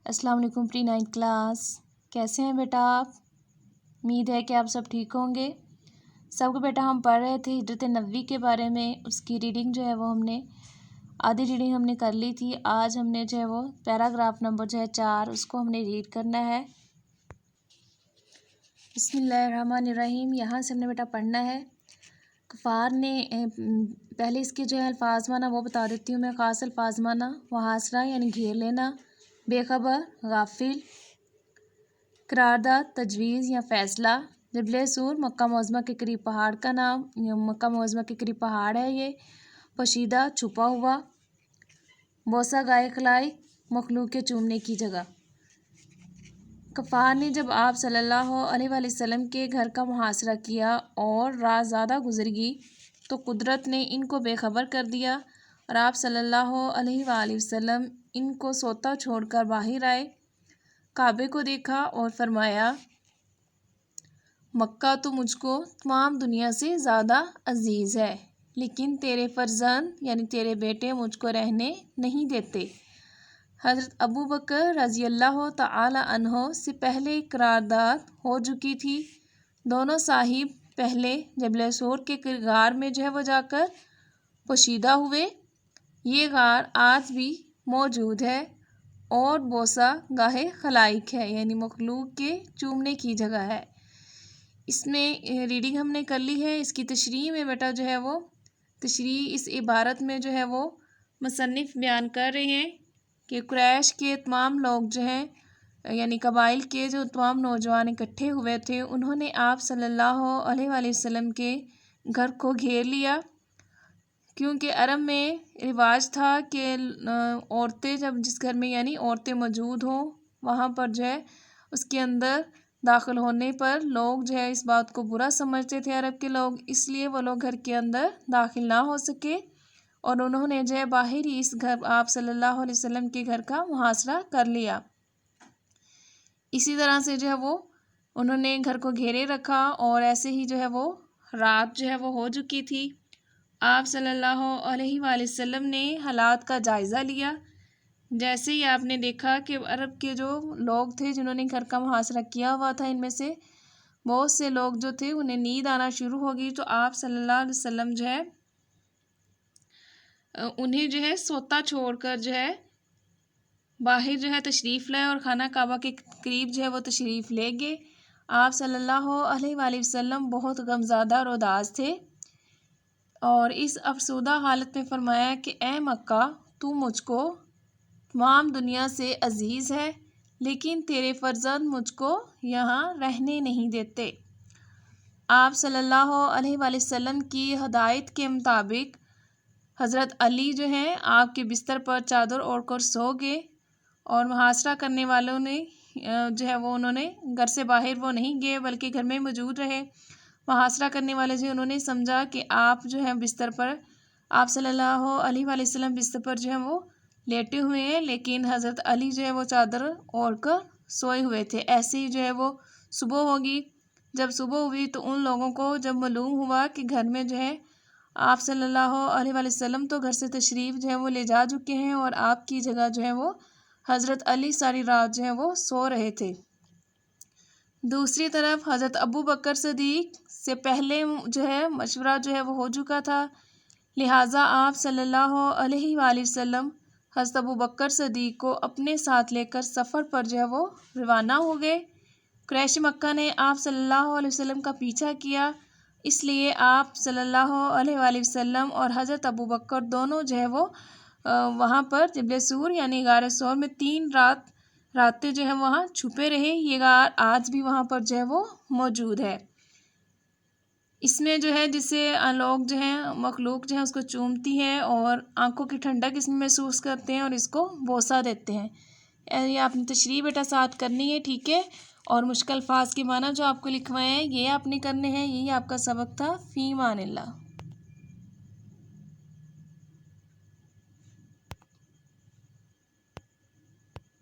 السلام علیکم پری 9 کلاس، کیسے ہیں بیٹا آپ؟ امید ہے کہ آپ سب ٹھیک ہوں گے۔ سب کو بیٹا ہم پڑھ رہے تھے ہجرت نبوی کے بارے میں، اس کی ریڈنگ جو ہے وہ ہم نے آدھی ریڈنگ ہم نے کر لی تھی۔ آج ہم نے جو ہے وہ پیراگراف نمبر 4 اس کو ہم نے ریڈ کرنا ہے۔ بسم اللہ الرحمن الرحیم، یہاں سے ہم نے بیٹا پڑھنا ہے۔ کفار نے پہلے اس کے جو ہے الفاظ معنی وہ بتا دیتی ہوں میں۔ خاص الفاظ معنی محاصرہ یعنی گھیر لینا، بے خبر غافل، قرارداد تجویز یا فیصلہ۔ جبل سور مکہ معظمہ کے قریب پہاڑ کا نام، مکہ معظمہ کے قریب پہاڑ ہے یہ۔ پوشیدہ چھپا ہوا، بوسہ گائے خلائی مخلوق کے چومنے کی جگہ۔ کفار نے جب آپ صلی اللہ علیہ وآلہ وسلم کے گھر کا محاصرہ کیا اور رات زیادہ گزر گئی تو قدرت نے ان کو بے خبر کر دیا اور آپ صلی اللہ علیہ وآلہ وسلم ان کو سوتا چھوڑ کر باہر آئے، کعبے کو دیکھا اور فرمایا مکہ تو مجھ کو تمام دنیا سے زیادہ عزیز ہے، لیکن تیرے فرزند یعنی تیرے بیٹے مجھ کو رہنے نہیں دیتے۔ حضرت ابو بکر رضی اللہ تعالی عنہ سے پہلے قرارداد ہو چکی تھی۔ دونوں صاحب پہلے جبل سور کے غار میں جو ہے وہ جا کر پوشیدہ ہوئے۔ یہ غار آج بھی موجود ہے اور بوسہ گاہ خلائق ہے، یعنی مخلوق کے چومنے کی جگہ ہے۔ اس میں ریڈنگ ہم نے کر لی ہے۔ اس کی تشریح میں بیٹا جو ہے وہ تشریح اس عبارت میں جو ہے وہ مصنف بیان کر رہے ہیں کہ قریش کے تمام لوگ جو ہیں یعنی قبائل کے جو تمام نوجوان اکٹھے ہوئے تھے، انہوں نے آپ صلی اللہ علیہ وآلہ وسلم کے گھر کو گھیر لیا، کیونکہ عرب میں رواج تھا کہ عورتیں جب جس گھر میں یعنی عورتیں موجود ہوں وہاں پر جو ہے اس کے اندر داخل ہونے پر لوگ جو ہے اس بات کو برا سمجھتے تھے عرب کے لوگ، اس لیے وہ لوگ گھر کے اندر داخل نہ ہو سکے اور انہوں نے جو ہے باہر ہی اس گھر آپ صلی اللہ علیہ وسلم کے گھر کا محاصرہ کر لیا۔ اسی طرح سے جو ہے وہ انہوں نے گھر کو گھیرے رکھا اور ایسے ہی جو ہے وہ رات جو ہے وہ ہو چکی تھی۔ آپ صلی اللہ علیہ وآلہ وسلم نے حالات کا جائزہ لیا۔ جیسے ہی آپ نے دیکھا کہ عرب کے جو لوگ تھے جنہوں نے گھر کا محاصرہ کیا ہوا تھا، ان میں سے بہت سے لوگ جو تھے انہیں نیند آنا شروع ہو گئی، تو آپ صلی اللہ علیہ وسلم جو ہے انہیں جو ہے سوتا چھوڑ کر جو ہے باہر جو ہے تشریف لائے اور خانہ کعبہ کے قریب جو ہے وہ تشریف لے گئے۔ آپ صلی اللہ علیہ وآلہ وسلم بہت غمزدہ اور اداس تھے اور اس افسردہ حالت میں فرمایا کہ اے مکہ، تو مجھ کو تمام دنیا سے عزیز ہے، لیکن تیرے فرزند مجھ کو یہاں رہنے نہیں دیتے۔ آپ صلی اللہ علیہ وآلہ وسلم کی ہدایت کے مطابق حضرت علی جو ہیں آپ کے بستر پر چادر اوڑھ کر سو گئے اور محاصرہ کرنے والوں نے جو ہے وہ انہوں نے گھر سے باہر وہ نہیں گئے بلکہ گھر میں موجود رہے۔ محاصرہ کرنے والے جو انہوں نے سمجھا کہ آپ جو ہیں بستر پر آپ صلی اللہ علیہ وآلہ وسلم بستر پر جو ہیں وہ لیٹے ہوئے ہیں، لیکن حضرت علی جو ہے وہ چادر اوڑھ کر سوئے ہوئے تھے۔ ایسے ہی جو ہے وہ صبح ہوگی۔ جب صبح ہوئی تو ان لوگوں کو جب معلوم ہوا کہ گھر میں جو ہے آپ صلی اللہ علیہ وآلہ وسلم تو گھر سے تشریف جو ہے وہ لے جا چکے ہیں اور آپ کی جگہ جو ہے وہ حضرت علی ساری رات جو ہے وہ سو رہے تھے۔ دوسری طرف حضرت ابو بکر صدیق سے پہلے جو ہے مشورہ جو ہے وہ ہو چکا تھا، لہٰذا آپ صلی اللہ علیہ وآلہ وسلم حضرت ابو بکر صدیق کو اپنے ساتھ لے کر سفر پر جو ہے وہ روانہ ہو گئے۔ قریش مکہ نے آپ صلی اللہ علیہ وسلم کا پیچھا کیا، اس لیے آپ صلی اللہ علیہ وآلہ وسلم اور حضرت ابو بکر دونوں جو ہے وہ وہاں پر جبل سور یعنی غار سور میں 3 راتیں جو ہے وہاں چھپے رہے۔ یہ غار آج بھی وہاں پر جو ہے وہ موجود ہے۔ اس میں جو ہے جسے لوگ جو ہیں مخلوق جو ہے اس کو چومتی ہے اور آنکھوں کی ٹھنڈک اس میں محسوس کرتے ہیں اور اس کو بوسہ دیتے ہیں۔ یہ آپ نے تشریح بیٹا ساتھ کرنی ہے، ٹھیک ہے؟ اور مشکل الفاظ کے معنی جو آپ کو لکھوائے ہیں یہ آپ نے کرنے ہیں۔ یہی آپ کا سبق تھا۔ فی امان اللہ۔